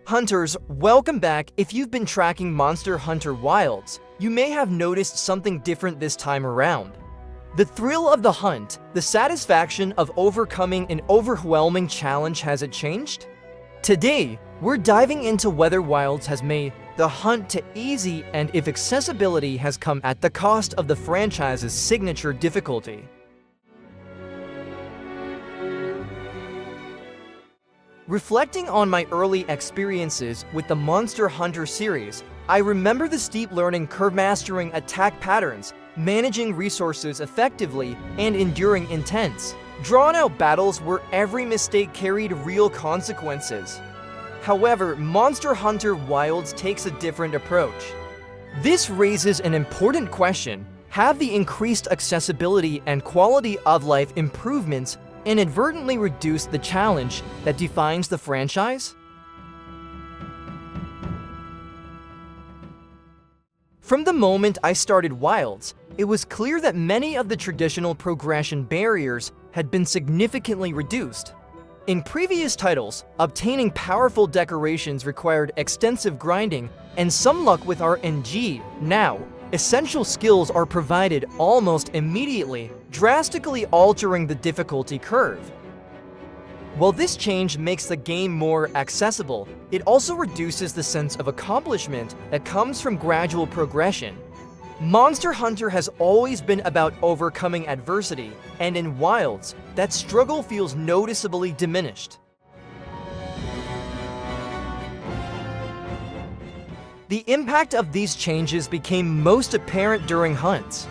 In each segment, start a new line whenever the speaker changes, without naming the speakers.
Hunters, welcome back. If you've been tracking Monster Hunter Wilds, you may have noticed something different this time around. The thrill of the hunt, the satisfaction of overcoming an overwhelming challenge, has it changed? Today, we're diving into whether Wilds has made the hunt to easy and if accessibility has come at the cost of the franchise's signature difficulty. Reflecting on my early experiences with the Monster Hunter series, I remember the steep learning curve, mastering attack patterns, managing resources effectively, and enduring intense, drawn-out battles where every mistake carried real consequences. However, Monster Hunter Wilds takes a different approach. This raises an important question: have the increased accessibility and quality of life improvements inadvertently reduced the challenge that defines the franchise? From the moment I started Wilds, it was clear that many of the traditional progression barriers had been significantly reduced. In previous titles, obtaining powerful decorations required extensive grinding and some luck with RNG. Now, essential skills are provided almost immediately, drastically altering the difficulty curve. While this change makes the game more accessible, it also reduces the sense of accomplishment that comes from gradual progression. Monster Hunter has always been about overcoming adversity, and in Wilds, that struggle feels noticeably diminished. The impact of these changes became most apparent during hunts.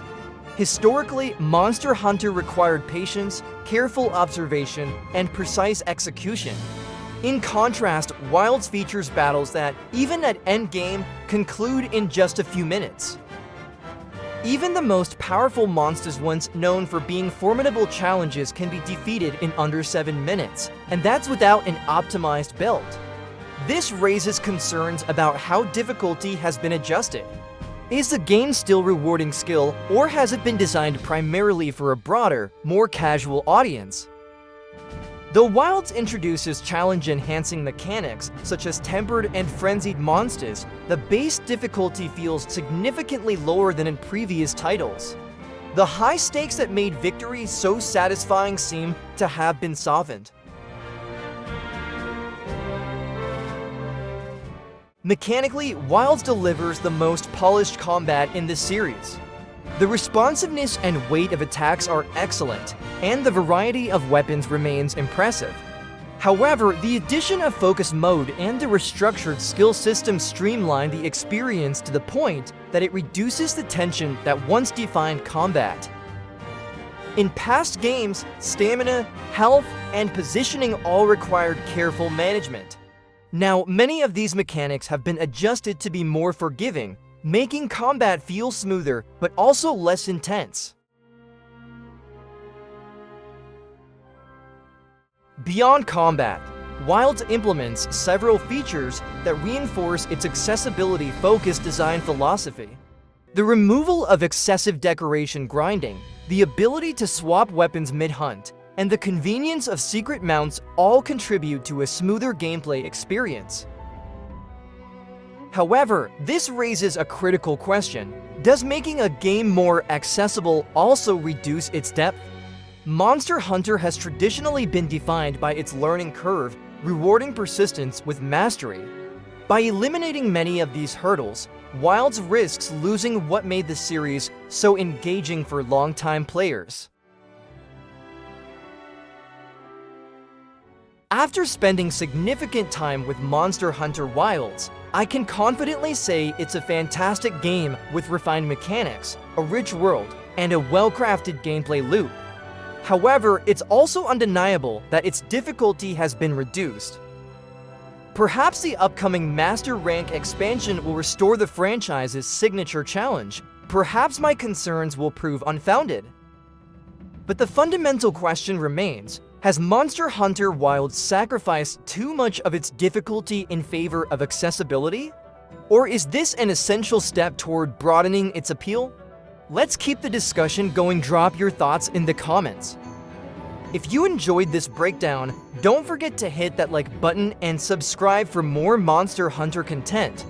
Historically, Monster Hunter required patience, careful observation, and precise execution. In contrast, Wilds features battles that, even at endgame, conclude in just a few minutes. Even the most powerful monsters, once known for being formidable challenges, can be defeated in under 7 minutes, and that's without an optimized build. This raises concerns about how difficulty has been adjusted. Is the game still rewarding skill, or has it been designed primarily for a broader, more casual audience? Though Wilds introduces challenge-enhancing mechanics, such as tempered and frenzied monsters, the base difficulty feels significantly lower than in previous titles. The high stakes that made victory so satisfying seem to have been softened. Mechanically, Wilds delivers the most polished combat in the series. The responsiveness and weight of attacks are excellent, and the variety of weapons remains impressive. However, the addition of focus mode and the restructured skill system streamline the experience to the point that it reduces the tension that once defined combat. In past games, stamina, health, and positioning all required careful management. Now, many of these mechanics have been adjusted to be more forgiving, making combat feel smoother but also less intense. Beyond combat, Wilds implements several features that reinforce its accessibility-focused design philosophy. The removal of excessive decoration grinding, the ability to swap weapons mid-hunt, and the convenience of secret mounts all contribute to a smoother gameplay experience. However, this raises a critical question: does making a game more accessible also reduce its depth? Monster Hunter has traditionally been defined by its learning curve, rewarding persistence with mastery. By eliminating many of these hurdles, Wilds risks losing what made the series so engaging for longtime players. After spending significant time with Monster Hunter Wilds, I can confidently say it's a fantastic game with refined mechanics, a rich world, and a well-crafted gameplay loop. However, it's also undeniable that its difficulty has been reduced. Perhaps the upcoming Master Rank expansion will restore the franchise's signature challenge. Perhaps my concerns will prove unfounded. But the fundamental question remains: has Monster Hunter Wilds sacrificed too much of its difficulty in favor of accessibility? Or is this an essential step toward broadening its appeal? Let's keep the discussion going. Drop your thoughts in the comments. If you enjoyed this breakdown, don't forget to hit that like button and subscribe for more Monster Hunter content.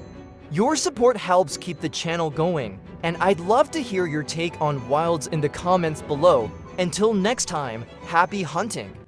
Your support helps keep the channel going, and I'd love to hear your take on Wilds in the comments below. Until next time, happy hunting!